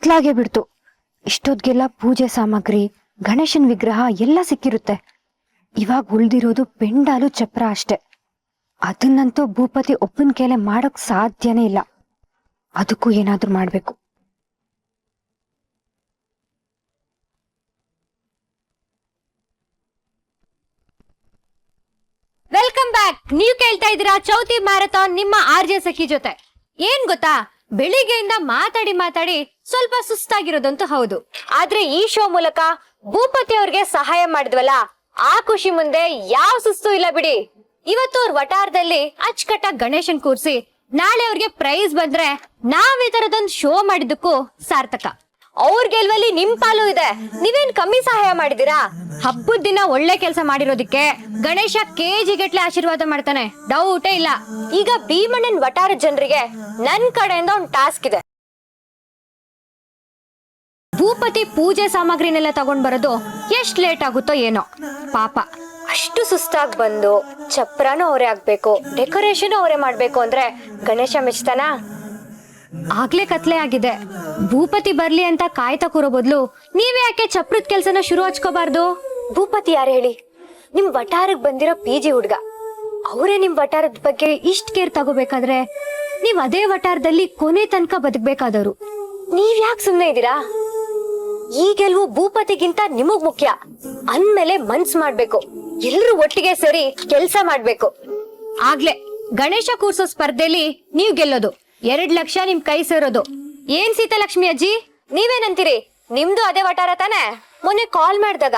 ಕತ್ಲಾಗೆ ಬಿಡ್ತು. ಇಷ್ಟೊದ್ಗೆಲ್ಲ ಪೂಜೆ ಸಾಮಗ್ರಿ, ಗಣೇಶನ್ ವಿಗ್ರಹ ಎಲ್ಲ ಸಿಕ್ಕಿರುತ್ತೆ. ಇವಾಗ ಉಳ್ದಿರೋದು ಪೆಂಡಾಲು ಚಪ್ರ ಅಷ್ಟೆ. ಅದನ್ನಂತೂ ಭೂಪತಿ ಒಪ್ಪನ್ ಕೈಲೆ ಮಾಡೋಕ್ ಸಾಧ್ಯನೇ ಇಲ್ಲ. ಅದಕ್ಕೂ ಏನಾದ್ರೂ ಮಾಡ್ಬೇಕು. Welcome back. ನೀವ್ ಕೇಳ್ತಾ ಇದ್ದೀರಾ ಚೌತಿ ಮ್ಯಾರಥಾನ್ ನಿಮ್ಮ ಆರ್ಜೆ ಸಖಿ ಜೊತೆ. ಏನ್ ಗೊತ್ತಾ, ಬೆಳಿಗ್ಗೆಯಿಂದ ಮಾತಾಡಿ ಸ್ವಲ್ಪ ಸುಸ್ತಾಗಿರೋದಂತೂ ಹೌದು. ಆದ್ರೆ ಈ ಶೋ ಮೂಲಕ ಭೂಪತಿ ಅವ್ರಿಗೆ ಸಹಾಯ ಮಾಡಿದ್ವಲ್ಲ, ಆ ಖುಷಿ ಮುಂದೆ ಯಾವ ಸುಸ್ತು ಇಲ್ಲ ಬಿಡಿ. ಇವತ್ತು ಅವ್ರ ವಟಾರದಲ್ಲಿ ಅಚ್ಚುಕಟ್ಟಾಗಿ ಗಣೇಶನ್ ಕೂರ್ಸಿ ನಾಳೆ ಅವ್ರಿಗೆ ಪ್ರೈಸ್ ಬಂದ್ರೆ ನಾವ್ ಈ ತರದೊಂದು ಶೋ ಮಾಡಿದ್ದಕ್ಕೂ ಸಾರ್ಥಕ. ಅವ್ರ ಗೆಲ್ವಲ್ಲಿ ನಿಮ್ ಪಾಲು ಇದೆ. ನೀವೇನ್ ಕಮ್ಮಿ ಸಹಾಯ ಮಾಡಿದೀರಾ? ಹಬ್ಬದ ದಿನ ಒಳ್ಳೆ ಕೆಲಸ ಮಾಡಿರೋದಕ್ಕೆ ಗಣೇಶ ಕೆಜಿ ಗಟ್ಲೆ ಆಶೀರ್ವಾದ ಮಾಡ್ತಾನೆ, ಡೌಟೇ ಇಲ್ಲ. ಈಗ ಭೀಮಣ್ಣನ್ ವಟಾರದ ಜನರಿಗೆ ನನ್ ಕಡೆಯಿಂದ ಒಂದು ಟಾಸ್ಕ್ ಇದೆ. ಭೂಪತಿ ಪೂಜೆ ಸಾಮಗ್ರಿನೆಲ್ಲ ತಗೊಂಡ್ ಬರೋದು ಎಷ್ಟ್ ಲೇಟ್ ಆಗುತ್ತೋ ಏನೋ. ಪಾಪ ಅಷ್ಟು ಸುಸ್ತಾಗಿ ಬಂದು ಚಪ್ರನೂ ಅವರೇ ಆಗ್ಬೇಕು, ಡೆಕೋರೇಷನ್ ಅವರೇ ಮಾಡ್ಬೇಕು ಅಂದ್ರೆ ಗಣೇಶ ಮೆಚ್ತಾನ? ಆಗ್ಲೇ ಕತ್ಲೆ ಆಗಿದೆ. ಭೂಪತಿ ಬರ್ಲಿ ಅಂತ ಕಾಯ್ತಾ ಕೂರೋ ಬದ್ಲು ನೀವೇ ಯಾಕೆ ಚಪ್ರದ ಕೆಲ್ಸನ ಶುರು ಹಚ್ಕೋಬಾರ್ದು? ಭೂಪತಿ ಯಾರು ಹೇಳಿ? ನಿಮ್ ವಟಾರಕ್ ಬಂದಿರೋ ಪಿಜಿ ಹುಡ್ಗ. ಅವರೇ ನಿಮ್ ವಟಾರದ ಬಗ್ಗೆ ಇಷ್ಟ್ ಕೇರ್ ತಗೋಬೇಕಾದ್ರೆ ನೀವ್ ಅದೇ ವಟಾರದಲ್ಲಿ ಕೊನೆ ತನಕ ಬದುಕ್ಬೇಕಾದವ್ರು. ನೀವ್ ಯಾಕೆ ಸುಮ್ನೆ ಇದ್ದೀರಾ? ಈ ಗೆಲ್ವು ಭೂಪತಿಗಿಂತ ನಿಮಗ್ ಮುಖ್ಯ ಅಂದ್ಮೇಲೆ ಮನ್ಸ್ ಮಾಡ್ಬೇಕು. ಎಲ್ರು ಒಟ್ಟಿಗೆ ಸೇರಿ ಕೆಲ್ಸ ಮಾಡ್ಬೇಕು. ಆಗ್ಲೇ ಗಣೇಶ ಕೂರ್ಸೋ ಸ್ಪರ್ಧೆಲಿ ನೀವ್ ಗೆಲ್ಲೋದು. 2 ಲಕ್ಷ ನಿಮ್ ಕೈ ಸೇರೋದು. ಏನ್ ಸೀತಾಲಕ್ಷ್ಮಿ ಅಜ್ಜಿ, ನೀವೇನಂತೀರಿ? ನಿಮ್ದು ಅದೇ ವಟಾರ ತಾನೆ? ಮೊನ್ನೆ ಕಾಲ್ ಮಾಡಿದಾಗ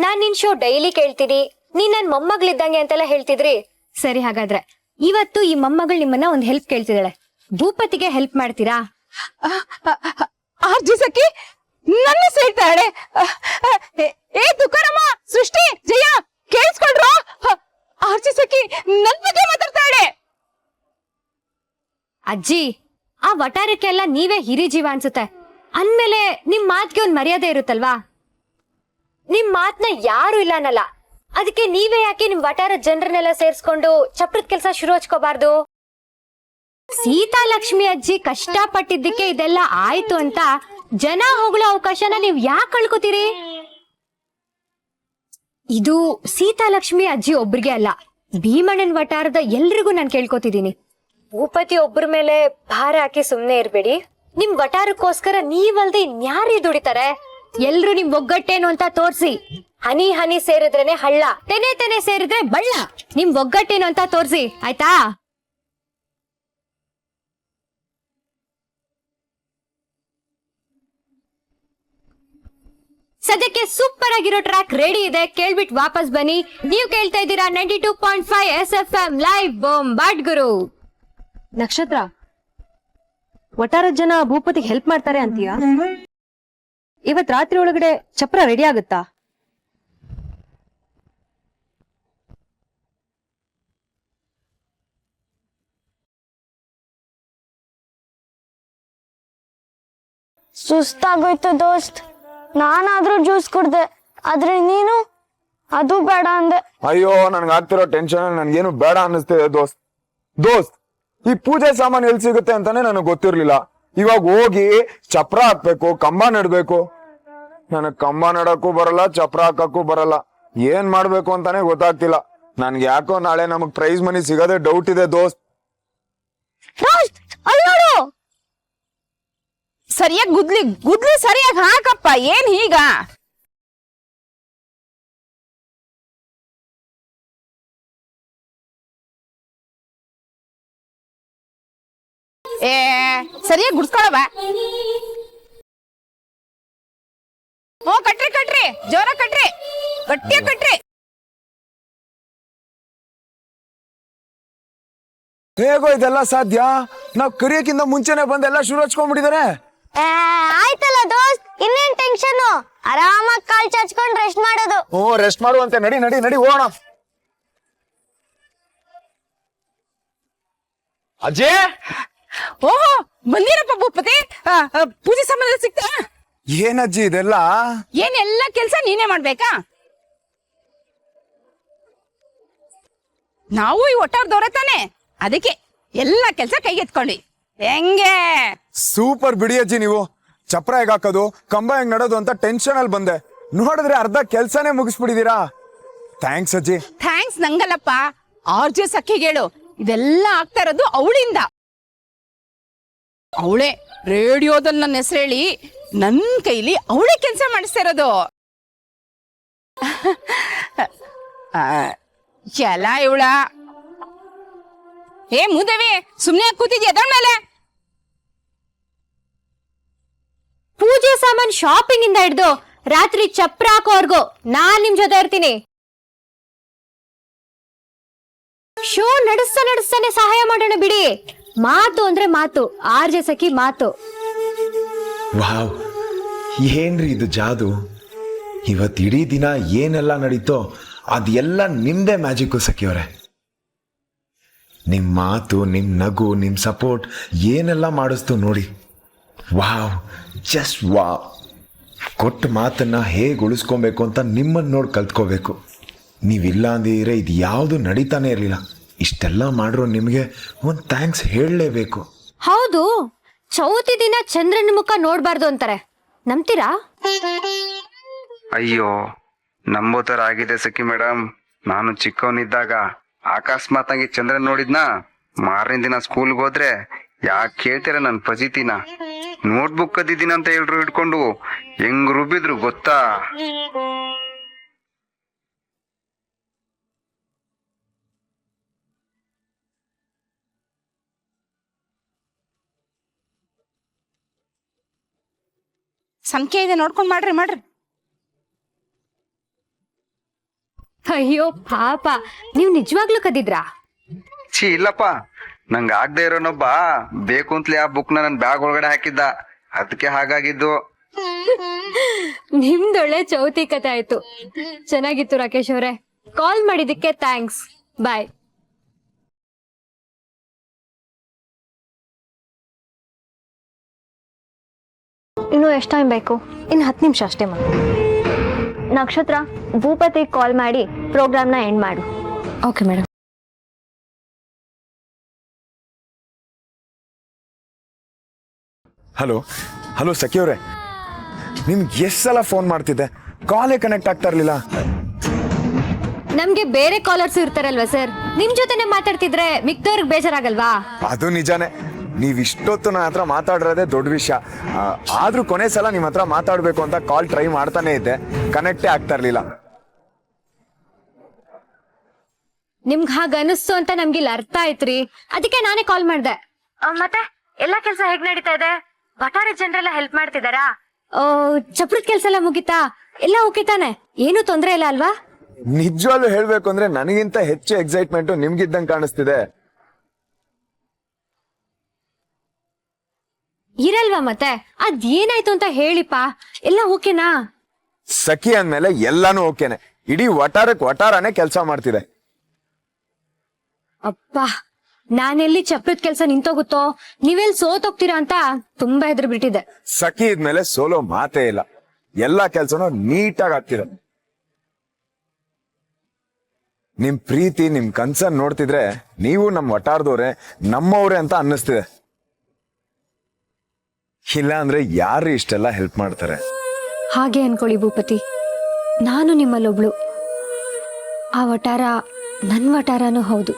ನಾನ್ ನಿನ್ ಶೋ ಡೈಲಿ ಕೇಳ್ತೀನಿ, ನೀನ್ ನನ್ ಮೊಮ್ಮಗಳಿದ್ದಂಗೆ ಅಂತೆಲ್ಲ ಹೇಳ್ತಿದ್ರಿ. ಸರಿ, ಹಾಗಾದ್ರೆ ಇವತ್ತು ಈ ಮೊಮ್ಮಗಳು ನಿಮ್ಮನ್ನ ಒಂದ್ ಹೆಲ್ಪ್ ಕೇಳ್ತಿದ್ದಾಳೆ. ಭೂಪತಿಗೆ ಹೆಲ್ಪ್ ಮಾಡ್ತೀರಾ? ಆರ್ಜಿ ಸಖಿ ನನ್ನ ಸೇರ್ತಾಳೆ. ಏ ತುಕಾರಮ್ಮ, ಸೃಷ್ಟಿ, ಜಯ ಕೇಳಿಸ್ಕೊಂಡ್ರು? ಆರ್ಜಿ ಸಖಿ ನನ್ ಬಗ್ಗೆ ಮಾತಾಡ್ತಾಳೆ. ಅಜ್ಜಿ, ಆ ವಟಾರಕ್ಕೆಲ್ಲ ನೀವೇ ಹಿರಿ ಜೀವ ಅನ್ಸುತ್ತೆ. ಅಂದ್ಮೇಲೆ ನಿಮ್ ಮಾತ್ಗೆ ಒಂದ್ ಮರ್ಯಾದೆ ಇರುತ್ತಲ್ವಾ? ನಿಮ್ ಮಾತ್ನ ಯಾರು ಇಲ್ಲ ಅನ್ನಲ್ಲ. ಅದಕ್ಕೆ ನೀವೇ ಯಾಕೆ ನಿಮ್ ವಟಾರದ ಜನರನ್ನೆಲ್ಲ ಸೇರ್ಸ್ಕೊಂಡು ಚಪ್ರದ ಕೆಲ್ಸ ಶುರು ಹಚ್ಕೋಬಾರ್ದು? ಸೀತಾಲಕ್ಷ್ಮಿ ಅಜ್ಜಿ ಕಷ್ಟ ಪಟ್ಟಿದ್ದಕ್ಕೆ ಇದೆಲ್ಲ ಆಯ್ತು ಅಂತ ಜನ ಹೋಗ್ಲೋ ಅವಕಾಶನ ನೀವ್ ಯಾಕೆ ಕಳ್ಕೊತೀರಿ? ಇದು ಸೀತಾಲಕ್ಷ್ಮಿ ಅಜ್ಜಿ ಒಬ್ರಿಗೆ ಅಲ್ಲ, ಭೀಮಣ್ಣನ್ ವಟಾರದ ಎಲ್ರಿಗೂ ನಾನ್ ಕೇಳ್ಕೊತಿದೀನಿ. ಭೂಪತಿ ಒಬ್ಬರ ಮೇಲೆ ಭಾರ ಹಾಕಿ ಸುಮ್ನೆ ಇರ್ಬೇಡಿ. ನಿಮ್ ವಟಾರಕ್ಕೋಸ್ಕರ ನೀವಲ್ದೆ ಇನ್ಯಾರೇ ದುಡಿತಾರೆ? ಎಲ್ರು ನಿಮ್ ಒಗ್ಗಟ್ಟೇನು ಅಂತ ತೋರ್ಸಿ. ಹನಿ ಹನಿ ಸೇರಿದ್ರೇನೆ ಹಳ್ಳ, ತೆನೆ ತೆನೆ ಸೇರಿದ್ರೆ ಬಳ್ಳ. ನಿಮ್ ಒಗ್ಗಟ್ಟೇನು ಅಂತ ತೋರ್ಸಿ, ಆಯ್ತಾ? ಸದ್ಯಕ್ಕೆ ಸೂಪರ್ ಆಗಿರೋ ಟ್ರ್ಯಾಕ್ ರೆಡಿ ಇದೆ, ಕೇಳ್ಬಿಟ್ಟು ವಾಪಸ್ ಬನ್ನಿ. ನೀವು ಕೇಳ್ತಾ ಇದ್ದೀರಾ 92.5 SFM ಲೈವ್ ಬಾಂಬಾಟ್ ಗುರು. ನಕ್ಷತ್ರ, ವಟಾರದ ಜನ ಭೂಪತಿಗೆ ಹೆಲ್ಪ್ ಮಾಡ್ತಾರೆ ಅಂತೀಯ? ಇವತ್ ರಾತ್ರಿ ಒಳಗಡೆ ಚಪ್ರ ರೆಡಿ ಆಗುತ್ತಾ? ಸುಸ್ತಾಗೋಯ್ತು ದೋಸ್ತ್. ನಾನಾದ್ರೂ ಜ್ಯೂಸ್ ಕುಡ್ದೆ, ಆದ್ರೆ ನೀನು ಅದು ಬೇಡ ಅಂದೆ. ಅಯ್ಯೋ, ನನ್ಗಾಗ್ತಿರೋ ಟೆನ್ಷನ್ ನನ್ಗೇನು ಬೇಡ ಅನ್ನಿಸ್ತಿದೆ ದೋಸ್ತ್. ಈ ಪೂಜೆ ಸಾಮಾನು ಎಲ್ಲಿ ಸಿಗುತ್ತೆ ಅಂತಾನೆ ನನಗೆ ಗೊತ್ತಿರ್ಲಿಲ್ಲ. ಇವಾಗ ಹೋಗಿ ಚಪ್ರ ಹಾಕ್ಬೇಕು, ಕಂಬ ನೆಡ್ಬೇಕು. ನನಗ್ ಕಂಬ ನೆಡಕ್ಕೂ ಬರಲ್ಲ, ಚಪ್ರ ಹಾಕಕ್ಕೂ ಬರಲ್ಲ. ಏನ್ ಮಾಡ್ಬೇಕು ಅಂತಾನೆ ಗೊತ್ತಾಗ್ತಿಲ್ಲ. ನನ್ಗೆ ಯಾಕೋ ನಾಳೆ ನಮಗ್ ಪ್ರೈಸ್ ಮನಿ ಸಿಗೋದೇ ಡೌಟ್ ಇದೆ ದೋಸ್ತ್. ಅಲ್ಲಿ ನೋಡು, ಸರಿಯಾಗಿ ಗುದ್ಲಿ ಸರಿಯಾಗಿ ಹಾಕಪ್ಪ. ಏನ್ ಹೀಗ? ಏ ಸರಿಯಾಗಿ ಗುಡ್ಸ್ಕೊಳವ. ಓ ಕಟ್ರಿ ಜೋರ ಕಟ್ರಿ, ಗಟ್ಟಿಯಾಗಿ ಕಟ್ರಿ. ಹೇಗೋ ಇದೆಲ್ಲ ಸಾಧ್ಯ? ನಾವ್ ಕರಿಯಕ್ಕಿಂತ ಮುಂಚೆನೆ ಬಂದೆಲ್ಲ ಶುರು ಹಚ್ಕೊಂಡ್ಬಿಟ್ಟಿದಾರೆ. ಆಯ್ತಲ್ಲ ದೋಸ್ತ್, ಇನ್ನೇನ್ ಟೆನ್ಷನ್? ಆರಾಮಾಗಿ ಕಾಲ್ ಚಾಚ್ಕೊಂಡ್ ರೆಸ್ಟ್ ಮಾಡೋದು. ರೆಸ್ಟ್ ಮಾಡುವಂತೆ. ನಡಿ ಹೋಗೋಣ. ಅಜ್ಜಿ, ಓಹೋ ಬಂದಿರಪ್ಪ ಭೂಪತಿ. ಪೂಜೆ ಸಂಬಂಧ ಸಿಕ್ತಾ? ಏನಜ್ಜಿ ಇದೆಲ್ಲ? ಏನೆಲ್ಲ ಕೆಲ್ಸ ನೀನೇ ಮಾಡ್ಬೇಕಾ? ನಾವು ಈ ಒಟ್ಟಾರ್ದವ್ರೆ ತಾನೆ, ಅದಕ್ಕೆ ಎಲ್ಲ ಕೆಲ್ಸ ಕೈಗೆತ್ಕೊಂಡಿ. ಹೆಂಗೆ? ಸೂಪರ್ ಬಿಡಿ ಅಜ್ಜಿ ನೀವು. ಚಪ್ರ ಹೇಗ್ ಹಾಕೋದು, ಕಂಬ ಹೆಂಗ್ ನಡೋದು ಅಂತ ಟೆನ್ಷನ್ ಅಲ್ಲಿ ಬಂದೆ. ನೋಡಿದ್ರೆ ಅರ್ಧ ಕೆಲ್ಸನೇ ಮುಗಿಸ್ಬಿಟ್ಟಿದೀರಾ. ಥ್ಯಾಂಕ್ಸ್ ಅಜ್ಜಿ. ಥ್ಯಾಂಕ್ಸ್ ನಂಗಲ್ಲಪ್ಪ, ಆರ್ಜೆ ಸಖಿಗೆ ಹೇಳು. ಇದೆಲ್ಲ ಆಗ್ತಾ ಇರೋದು ಅವಳಿಂದ. ಅವಳೇ ರೇಡಿಯೋದಲ್ಲಿ ನನ್ನ ಹೆಸರು ಹೇಳಿ ನನ್ ಕೈಲಿ ಅವಳೇ ಕೆಲಸ ಮಾಡಿಸ್ತಾ ಇರೋದು. ಎಲ್ಲ ಇವಳ. ಏ ಮೂದೇವಿ, ಸುಮ್ನೆ ಕೂತಿದ್ಯಾ ಅದರ ಮೇಲೆ? ಪೂಜೆ ಸಾಮಾನ್ ಶಾಪಿಂಗ್ ಇಂದ ಹಿಡ್ದು ರಾತ್ರಿ ಚಪ್ರ ಹಾಕೋವರ್ಗು ನಾನ್ ನಿಮ್ ಜೊತೆ ಇರ್ತೀನಿ. ಶೋ ನಡೆಸ್ತಾನೆ ಸಹಾಯ ಮಾಡೋಣ ಬಿಡಿ. ಮಾತು ಅಂದ್ರೆ ಮಾತು, ಆರ್ಜೆ ಸಖಿ ಮಾತು. ವಾವ್, ಏನ್ರಿ ಇದು ಜಾದು. ಇವತ್ತಿಡೀ ದಿನ ಏನೆಲ್ಲ ನಡೀತೋ ಅದೆಲ್ಲ ನಿಮ್ದೇ ಮ್ಯಾಜಿಕ್ಕು ಸಖಿಯವರೇ. ನಿಮ್ ಮಾತು, ನಿಮ್ ನಗು, ನಿಮ್ ಸಪೋರ್ಟ್ ಏನೆಲ್ಲ ಮಾಡಿಸ್ತು ನೋಡಿ. Wow, just wow. ಕೊಟ್ಟ ಮಾತನ್ನ ಹೇಗೆ ಉಳಿಸ್ಕೊಬೇಕು ಅಂತ ನಿಮ್ಮನ್ನು ನೋಡಿ ಕಲ್ತ್ಕೋಬೇಕು. ನೀವಿಲ್ಲ ಅಂದಿದ್ರೆ ಇದು ಯಾವುದು ನಡೀತಾನೆ ಇರಲಿಲ್ಲ. ಇಷ್ಟೆಲ್ಲ ಮಾಡಿರೋ ನಿಮಗೆ ಒಂದು ಥ್ಯಾಂಕ್ಸ್ ಹೇಳಲೇಬೇಕು. ಹೌದು, ಚೌತಿ ದಿನ ಚಂದ್ರನ ಮುಖ ನೋಡ್ಬಾರ್ದು ಅಂತಾರೆ, ನಂಬ್ತೀರಾ? ಅಯ್ಯೋ, ನಂಬೋ ಥರ ಆಗಿದೆ ಸಖಿ ಮೇಡಮ್. ನಾನು ಚಿಕ್ಕವನಿದ್ದಾಗ ಅಕಸ್ಮಾತ್ ಆಗಿ ಚಂದ್ರನ್ ನೋಡಿದ್ನ, ಮಾರನೇ ದಿನ ಸ್ಕೂಲ್ಗೆ ಹೋದ್ರೆ ಯಾಕೆ ಕೇಳ್ತೀರ ನನ್ನ ಫಜಿತಿನ. ನೋಟ್ಬುಕ್ ಕದ್ದಿದ್ದೀನಿ ಅಂತ ಎಲ್ರು ಹಿಡ್ಕೊಂಡು ಹೆಂಗ್ ರುಬ್ಬಿದ್ರು ಗೊತ್ತಾ? ಸಂಖ್ಯೆ ಇದೆ, ನೋಡ್ಕೊಂಡ್ ಮಾಡ್ರಿ. ಅಯ್ಯೋ ಪಾಪ, ನೀವ್ ನಿಜವಾಗ್ಲೂ ಕದಿದ್ರಾ? ಛೀ ಇಲ್ಲಪ್ಪ, ನಂಗೆ ಆಗದೆ ಇರೋನೊಬ್ಬ ಬೇಕು ಅಂತಲೇ ಆ ಬುಕ್ನ ನನ್ನ ಬ್ಯಾಗ್ ಒಳಗಡೆ ಹಾಕಿದ್ದ, ಅದಕ್ಕೆ ಹಾಗಾಗಿದ್ದು. ನಿಮ್ದೊಳ್ಳೆ ಚೌತಿ ಕತೆ ಆಯ್ತು. ಚೆನ್ನಾಗಿತ್ತು ರಾಕೇಶ್ ಅವರೇ, ಕಾಲ್ ಮಾಡಿದಕ್ಕೆ ಥ್ಯಾಂಕ್ಸ್. ಬಾಯ್. ಇನ್ನು ಎಷ್ಟು ಟೈಮ್ ಬೇಕು? ಇನ್ನು 10 ನಿಮಿಷ ಅಷ್ಟೇ ಮಾ. ನಕ್ಷತ್ರ, ಭೂಪತಿಗೆ ಕಾಲ್ ಮಾಡಿ ಪ್ರೋಗ್ರಾಮ್ನ ಎಂಡ್ ಮಾಡು. Okay madam. ಹಲೋ ಸಖಿಯವ್ರೆ, ನಿಮ್ಗೆ ಎಷ್ಟು ಸಲ ಫೋನ್ ಮಾಡ್ತಿದ್ದೆ, ಕಾಲೇ ಕನೆಕ್ಟ್ ಆಗ್ತಾ ಇರ್ಲಿಲ್ಲ. ನಮ್ಗೆ ಬೇರೆ ಕಾಲರ್ಸ್ ಇರ್ತಾರಲ್ವಾ ಸರ್, ನಿಮ್ ಜೊತೆನೆ ಮಾತಾಡ್ತಿದ್ರೆ ಮಿಕ್ದವ್ರಿಗೆ ಬೇಜಾರಾಗಲ್ವಾ? ಅದು ನಿಜಾನೇ. ನೀವ್ ಇಷ್ಟೊತ್ತು ನನ್ನ ಹತ್ರ ಮಾತಾಡಿರೋದೇ ದೊಡ್ಡ ವಿಷಯ. ಆದ್ರೂ ಕೊನೆ ಸಲ ನಿಮ್ ಹತ್ರ ಮಾತಾಡ್ಬೇಕು ಅಂತ ಕಾಲ್ ಟ್ರೈ ಮಾಡ್ತಾನೆ ಇದ್ದೆ, ಕನೆಕ್ಟೇ ಆಗ್ತಾ ಇರ್ಲಿಲ್ಲ. ನಿಮ್ಗೆ ಹಾಗ ಅನಿಸ್ತು ಅಂತ ನಮ್ಗೆ ಇಲ್ಲಿ ಅರ್ಥ ಆಯ್ತ್ರಿ, ಅದಕ್ಕೆ ನಾನೇ ಕಾಲ್ ಮಾಡ್ದೆ. ಮತ್ತೆ ಎಲ್ಲಾ ಕೆಲ್ಸ ಹೇಗ್ ನಡೀತಾ ಇದೆ? ವಟಾರ ಜನರೆಲ್ಲ ಹೆಲ್ಪ್ ಮಾಡ್ತಿದಾರಾ? ಚಪ್ರದ ಕೆಲ್ಸ ಎಲ್ಲ ಮುಗಿತಾ? ಎಲ್ಲ ಓಕೆ ತಾನೆ? ಏನು ತೊಂದ್ರೆ ಇಲ್ಲ ಅಲ್ವಾ? ನಿಜವಾಗ್ಲೂ ಹೇಳ್ಬೇಕು ಅಂದ್ರೆ ನನಗಿಂತ ಹೆಚ್ಚು ಎಕ್ಸೈಟ್ಮೆಂಟ್ ನಿಮ್ಗಿದ್ದಂಗೆ ಕಾಣಿಸ್ತಿದೆ. ಇರಲ್ವಾ ಮತ್ತೆ? ಅದ್ ಏನಾಯ್ತು ಅಂತ ಹೇಳಿಪಾ. ಎಲ್ಲ ಓಕೆನಾ? ಸಖಿ ಅಂದ್ಮೇಲೆ ಎಲ್ಲಾನು ಓಕೆನೆ. ಇಡೀ ವಟಾರನೇ ಕೆಲಸ ಮಾಡ್ತಿದೆ. ಅಪ್ಪ, ನಾನೆಲ್ಲಿ ಚಪ್ರದ ಕೆಲ್ಸ ನಿಂತೋಗುತ್ತೋ, ನೀವೆಲ್ಲಿ ಸೋತೋಗ್ತೀರಾ ಅಂತ ತುಂಬಾ ಹೆದರ್ ಬಿಟ್ಟಿದೆ. ಸಖಿ ಇದ್ಮೇಲೆ ಸೋಲೋ ಮಾತೇ ಇಲ್ಲ. ಎಲ್ಲಾ ಕೆಲ್ಸನೂ ನೀಟಾಗಿ ಆಗ್ತಿದೆ. ನಿಮ್ ಪ್ರೀತಿ, ನಿಮ್ ಕನ್ಸರ್ನ್ ನೋಡ್ತಿದ್ರೆ ನೀವು ನಮ್ ವಟಾರದವ್ರೆ, ನಮ್ಮವ್ರೆ ಅಂತ ಅನ್ನಿಸ್ತಿದೆ. ಇಲ್ಲ ಅಂದ್ರೆ ಯಾರು ಇಷ್ಟೆಲ್ಲ ಹೆಲ್ಪ್ ಮಾಡ್ತಾರೆ? ಹಾಗೆ ಅನ್ಕೊಳ್ಳಿ ಭೂಪತಿ, ನಾನು ನಿಮ್ಮಲ್ಲೊಬ್ಳು. ಆ ವಟಾರ ನನ್ ವಟಾರನೂ ಹೌದು.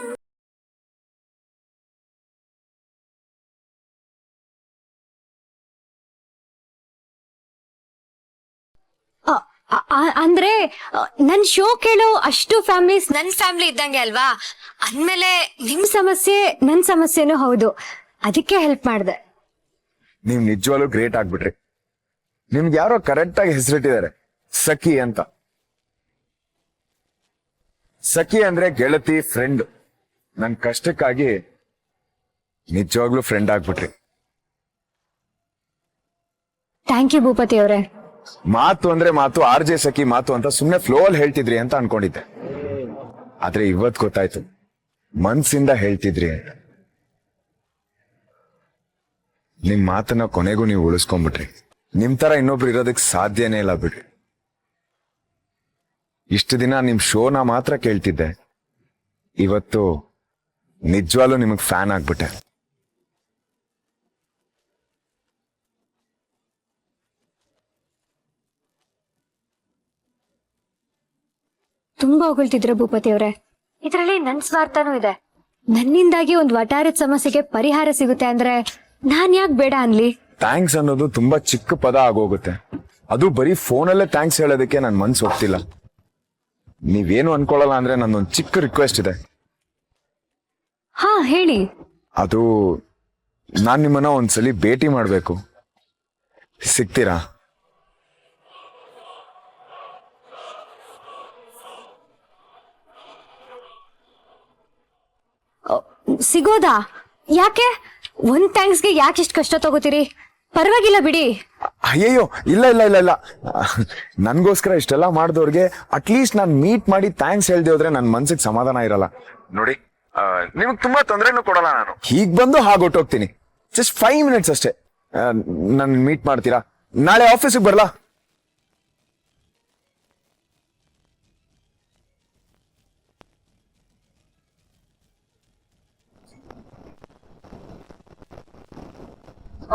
ಅಂದ್ರೆ ನನ್ ಶೋ ಕೇಳೋ ಅಷ್ಟು ಫ್ಯಾಮಿಲೀಸ್ ನನ್ ಫ್ಯಾಮಿಲಿ ಇದ್ದಂಗೆ ಅಲ್ವಾ? ಅಂದ್ಮೇಲೆ ನಿಮ್ ಸಮಸ್ಯೆ ನನ್ ಸಮಸ್ಯೆನೂ ಹೌದು, ಅದಕ್ಕೆ ಹೆಲ್ಪ್ ಮಾಡ್ದೆ. ನೀವ್ ನಿಜವಾಗ್ಲೂ ಗ್ರೇಟ್ ಆಗ್ಬಿಟ್ರಿ. ನಿಮ್ಗೆ ಯಾರೋ ಕರೆಕ್ಟ್ ಆಗಿ ಹೆಸರಿಟ್ಟಿದ್ದಾರೆ, ಸಖಿ ಅಂತ. ಸಖಿ ಅಂದ್ರೆ ಗೆಳತಿ, ಫ್ರೆಂಡ್. ನನ್ ಕಷ್ಟಕ್ಕಾಗಿ ನಿಜವಾಗ್ಲೂ ಫ್ರೆಂಡ್ ಆಗ್ಬಿಟ್ರಿ. ಥ್ಯಾಂಕ್ ಯು ಭೂಪತಿ ಅವರೇ. ಮಾತು ಅಂದ್ರೆ ಮಾತು, ಆರ್ಜೆ ಸಖಿ ಮಾತು ಅಂತ ಸುಮ್ನೆ ಫ್ಲೋ ಅಲ್ಲಿ ಹೇಳ್ತಿದ್ರಿ ಅಂತ ಅನ್ಕೊಂಡಿದ್ದೆ. ಆದ್ರೆ ಇವತ್ ಗೊತ್ತಾಯ್ತು, ಮನ್ಸಿಂದ ಹೇಳ್ತಿದ್ರಿ ಅಂತ. ನಿಮ್ ಮಾತನ್ನ ಕೊನೆಗೂ ನೀವು ಉಳಿಸ್ಕೊಂಡ್ಬಿಟ್ರಿ. ನಿಮ್ ತರ ಇನ್ನೊಬ್ರು ಇರೋದಕ್ ಸಾಧ್ಯನೇ ಇಲ್ಲ ಬಿಡ್ರಿ. ಇಷ್ಟು ದಿನ ನಿಮ್ ಶೋನ ಮಾತ್ರ ಕೇಳ್ತಿದ್ದೆ, ಇವತ್ತು ನಿಜವಾಗ್ಲೂ ನಿಮಗ್ ಫ್ಯಾನ್ ಆಗ್ಬಿಟ್ಟೆ. ತುಂಬಾ ಹೊಗಳ್ತಿದ್ರ ಭೂಪತಿ ಅವರೇ. ಇದರಲ್ಲಿ ನನ್ ಸ್ವಾರ್ಥನೂ ಇದೆ. ನನ್ನಿಂದಾಗಿ ಒಂದ್ ವಟಾರದ ಸಮಸ್ಯೆಗೆ ಪರಿಹಾರ ಸಿಗುತ್ತೆ ಅಂದ್ರೆ ನಾನ್ ಯಾಕೆ ಬೇಡ ಅನ್ಲಿ? ಥ್ಯಾಂಕ್ಸ್ ಅನ್ನೋದು ತುಂಬಾ ಚಿಕ್ಕ ಪದ ಆಗೋಗುತ್ತೆ. ಅದು ಬರೀ ಫೋನಲ್ಲೇ ಥ್ಯಾಂಕ್ಸ್ ಹೇಳೋದಕ್ಕೆ ನನ್ ಮನ್ಸು ಒಪ್ತಿಲ್ಲ. ನೀವೇನು ಅನ್ಕೊಳ್ಳಲ್ಲ ಅಂದ್ರೆ ನನ್ನೊಂದು ಚಿಕ್ಕ ರಿಕ್ವೆಸ್ಟ್ ಇದೆ. ಹಾ ಹೇಳಿ. ಅದು ನಾನ್ ನಿಮ್ಮನ್ನ ಒಂದ್ಸಲಿ ಭೇಟಿ ಮಾಡ್ಬೇಕು. ಸಿಗ್ತೀರಾ? ಸಿಗೋದಾ? ಯಾಕೆ? ಒಂದ್ ಥ್ಯಾಂಕ್ಸ್ಗೆ ಯಾಕೆ ಇಷ್ಟು ಕಷ್ಟ ತಗೋತೀರಿ? ಪರವಾಗಿಲ್ಲ ಬಿಡಿ. ಅಯ್ಯಯ್ಯೋ, ಇಲ್ಲ ಇಲ್ಲ ಇಲ್ಲ ಇಲ್ಲ, ನನ್ಗೋಸ್ಕರ ಇಷ್ಟೆಲ್ಲ ಮಾಡಿದವ್ರಿಗೆ ಅಟ್ಲೀಸ್ಟ್ ನಾನು ಮೀಟ್ ಮಾಡಿ ಥ್ಯಾಂಕ್ಸ್ ಹೇಳ್ದೆ ಹೋದ್ರೆ ನನ್ ಮನ್ಸಿಗೆ ಸಮಾಧಾನ ಇರಲ್ಲ. ನೋಡಿ, ನಿಮ್ಗೆ ತುಂಬಾ ತೊಂದರೆನೂ ಕೊಡಲ್ಲ ನಾನು. ಹೀಗ್ ಬಂದು ಹಾಗೊಟ್ಟೋಗ್ತೀನಿ. ಜಸ್ಟ್ 5 minutes ಅಷ್ಟೇ. ನನ್ ಮೀಟ್ ಮಾಡ್ತೀರಾ? ನಾಳೆ ಆಫೀಸಿಗೆ ಬರ್ಲಾ?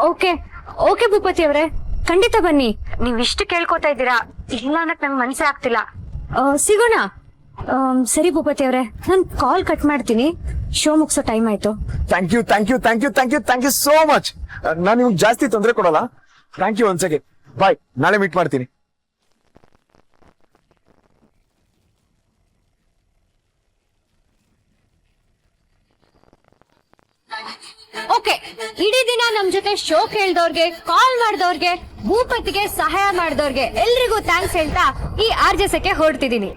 ಓಕೆ ಓಕೆ ಭೂಪತಿ ಅವರೇ, ಖಂಡಿತ ಬನ್ನಿ. ನೀವ್ ಇಷ್ಟು ಕೇಳ್ಕೊತಾ ಇದ್ದೀರಾ, ಇಲ್ಲ ಅನ್ನಕ್ ನಂಗೆ ಮನ್ಸೇ ಆಗ್ತಿಲ್ಲ. ಸಿಗೋಣ. ಸರಿ ಭೂಪತಿ ಅವರೇ, ನಾನು ಕಾಲ್ ಕಟ್ ಮಾಡ್ತೀನಿ. ಶೋ ಮುಗಿಸೋ ಟೈಮ್ ಆಯ್ತು. Thank you thank you thank you thank you thank you so much. ನಾನು ನಿಮ್ಗೆ ಜಾಸ್ತಿ ತೊಂದರೆ ಕೊಡಲ್ಲ. Thank you once again. Bye. ನಾಳೆ ಮೀಟ್ ಮಾಡ್ತೀನಿ. ಓಕೆ, ಇಡೀ ದಿನ ನಮ್ ಜೊತೆ ಶೋ ಕೇಳ್ದವ್ರಿಗೆ, ಕಾಲ್ ಮಾಡ್ದವ್ರಿಗೆ, ಭೂಪತಿಗೆ ಸಹಾಯ ಮಾಡ್ದವ್ರಿಗೆ ಎಲ್ರಿಗೂ ಥ್ಯಾಂಕ್ಸ್ ಹೇಳ್ತಾ ಈ ಆರ್ಜಸಕ್ಕೆ ಹೊರಡ್ತಿದ್ದೀನಿ.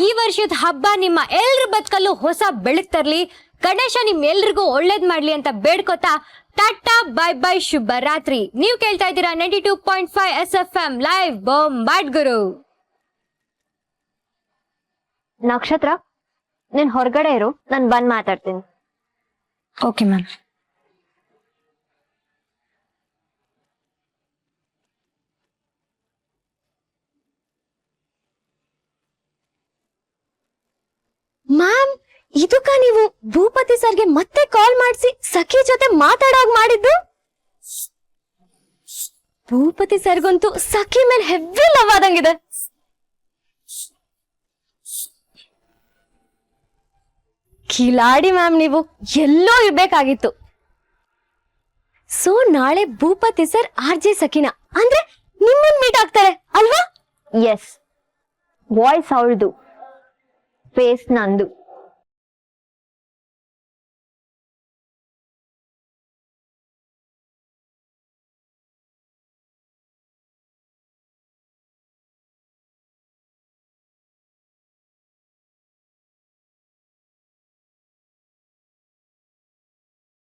ಈ ವರ್ಷದ ಹಬ್ಬ ನಿಮ್ಮ ಎಲ್ರ ಬದುಕಲ್ಲೂ ಹೊಸ ಬೆಳಕ್ ತರ್ಲಿ, ಗಣೇಶ ನಿಮ್ ಎಲ್ರಿಗೂ ಒಳ್ಳೇದ್ ಮಾಡ್ಲಿ ಅಂತ ಬೇಡ್ಕೋತಾ ಟಾಟಾ ಬೈ ಬೈ, ಶುಭ ರಾತ್ರಿ. ನೀವು ಕೇಳ್ತಾ ಇದ್ದೀರಾ 92.5 SFM ಲೈವ್ ಬಾಂಬ್ ಗುರು. ನಕ್ಷತ್ರ, ನೀನ್ ಹೊರಗಡೆ ಇರು, ನಾನ್ ಬಂದ್ ಮಾತಾಡ್ತೀನಿ. Okay ma'am. ಮ್ಯಾಮ್, ಇದಕ್ಕ ನೀವು ಭೂಪತಿ ಸರ್ಗೆ ಮತ್ತೆ ಕಾಲ್ ಮಾಡಿಸಿ ಸಖಿ ಜೊತೆ ಮಾತಾಡೋಗ್ ಮಾಡಿದ್ದು? ಭೂಪತಿ ಸರ್ಗಂತೂ ಸಖಿ ಮೇಲೆ ಹೆವಿ ಲವ್ ಆದಂಗಿದೆ. ಕಿಲಾಡಿ ಮ್ಯಾಮ್, ನೀವು ಎಲ್ಲೋ ಇರ್ಬೇಕಾಗಿತ್ತು. ಸೊ ನಾಳೆ ಭೂಪತಿ ಸರ್ RJ ಸಖಿನಾ ಅಂದ್ರೆ ನಿಮ್ಮನ್ ಮೀಟ್ ಆಗ್ತಾರೆ ಅಲ್ವಾ? ಎಸ್, ವಾಯ್ಸ್ ಅವಳ್ದು, ಫೇಸ್ ನಂದು.